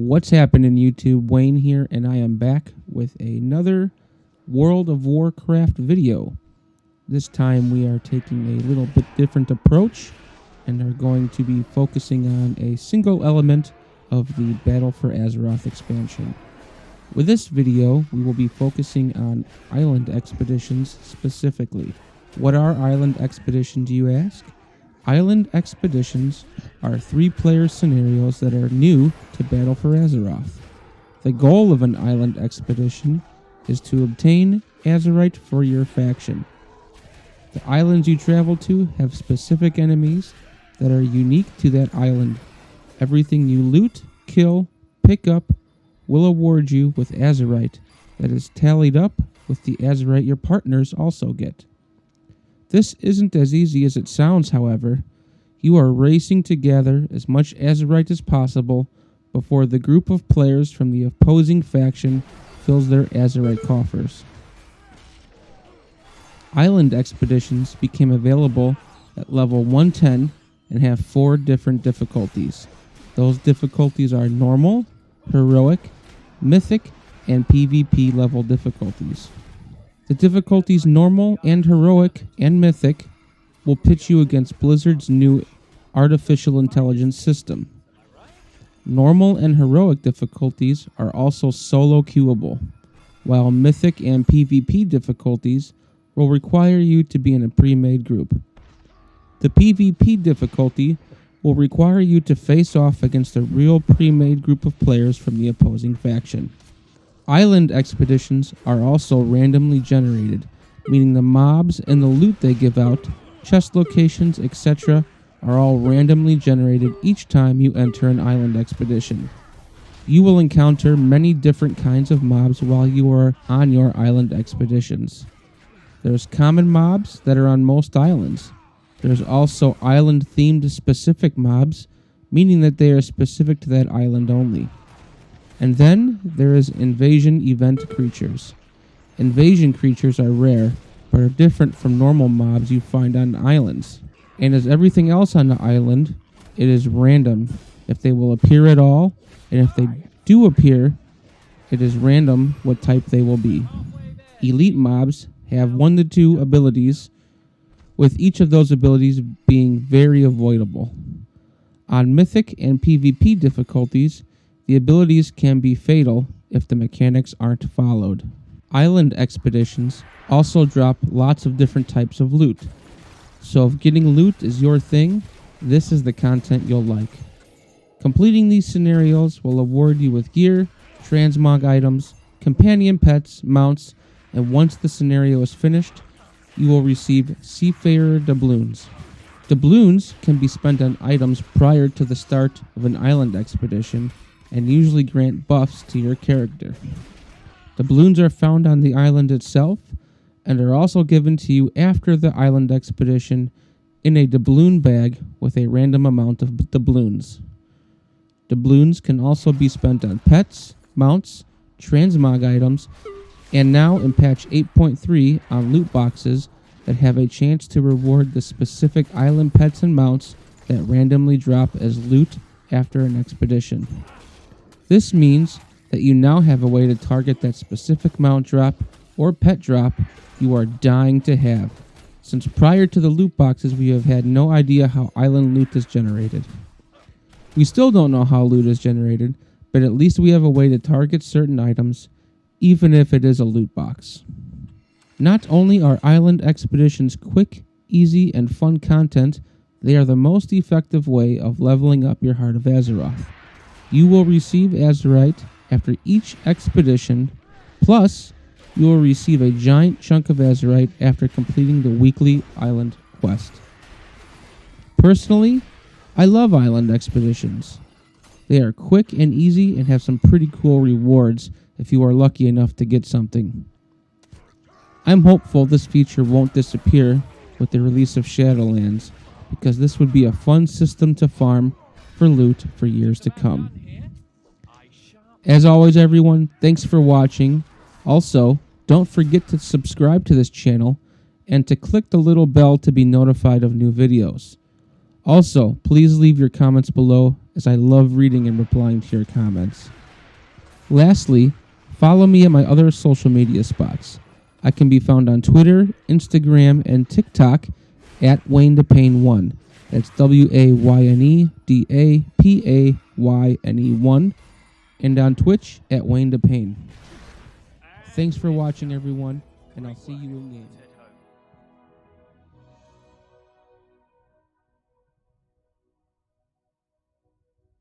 What's happening, YouTube? Wayne here, and I am back with another World of Warcraft video. This time we are taking a little bit different approach and are going to be focusing on a single element of the Battle for Azeroth expansion. With this video, we will be focusing on island expeditions specifically. What are island expeditions, you ask? Island expeditions are 3-player scenarios that are new to Battle for Azeroth. The goal of an island expedition is to obtain Azerite for your faction. The islands you travel to have specific enemies that are unique to that island. Everything you loot, kill, pick up will award you with Azerite that is tallied up with the Azerite your partners also get. This isn't as easy as it sounds, however. You are racing to gather as much Azerite as possible before the group of players from the opposing faction fills their Azerite coffers. Island expeditions became available at level 110 and have 4 different difficulties. Those difficulties are normal, heroic, mythic, and PvP level difficulties. The difficulties normal and heroic and mythic will pitch you against Blizzard's new artificial intelligence system. Normal and heroic difficulties are also solo queuable, while mythic and PvP difficulties will require you to be in a pre-made group. The PvP difficulty will require you to face off against a real pre-made group of players from the opposing faction. Island expeditions are also randomly generated, meaning the mobs and the loot they give out, chest locations, etc. are all randomly generated each time you enter an island expedition. You will encounter many different kinds of mobs while you are on your island expeditions. There's common mobs that are on most islands. There's also island-themed specific mobs, meaning that they are specific to that island only. And then there is invasion event creatures. Invasion creatures are rare, but are different from normal mobs you find on islands. And as everything else on the island, it is random if they will appear at all, and if they do appear, it is random what type they will be. Elite mobs have 1 to 2 abilities, with each of those abilities being very avoidable. On mythic and PvP difficulties, the abilities can be fatal if the mechanics aren't followed. Island expeditions also drop lots of different types of loot. So if getting loot is your thing, this is the content you'll like. Completing these scenarios will award you with gear, transmog items, companion pets, mounts, and once the scenario is finished, you will receive Seafarer doubloons. Doubloons can be spent on items prior to the start of an island expedition and usually grant buffs to your character. Doubloons are found on the island itself and are also given to you after the island expedition in a doubloon bag with a random amount of doubloons. Doubloons can also be spent on pets, mounts, transmog items, and now in patch 8.3 on loot boxes that have a chance to reward the specific island pets and mounts that randomly drop as loot after an expedition. This means that you now have a way to target that specific mount drop or pet drop you are dying to have, since prior to the loot boxes we have had no idea how island loot is generated. We still don't know how loot is generated, but at least we have a way to target certain items, even if it is a loot box. Not only are island expeditions quick, easy, and fun content, they are the most effective way of leveling up your Heart of Azeroth. You will receive Azerite after each expedition, plus you will receive a giant chunk of Azerite after completing the weekly island quest. Personally, I love island expeditions. They are quick and easy and have some pretty cool rewards if you are lucky enough to get something. I'm hopeful this feature won't disappear with the release of Shadowlands, because this would be a fun system to farm for loot for years to come. As always, everyone, thanks for watching. Also, don't forget to subscribe to this channel and to click the little bell to be notified of new videos. Also, please leave your comments below as I love reading and replying to your comments. Lastly, follow me at my other social media spots. I can be found on Twitter, Instagram, and TikTok at WayneDePayne1. That's WayneDapayne1. And on Twitch at WayneDePayne. Thanks for watching, everyone, and I'll see you in game.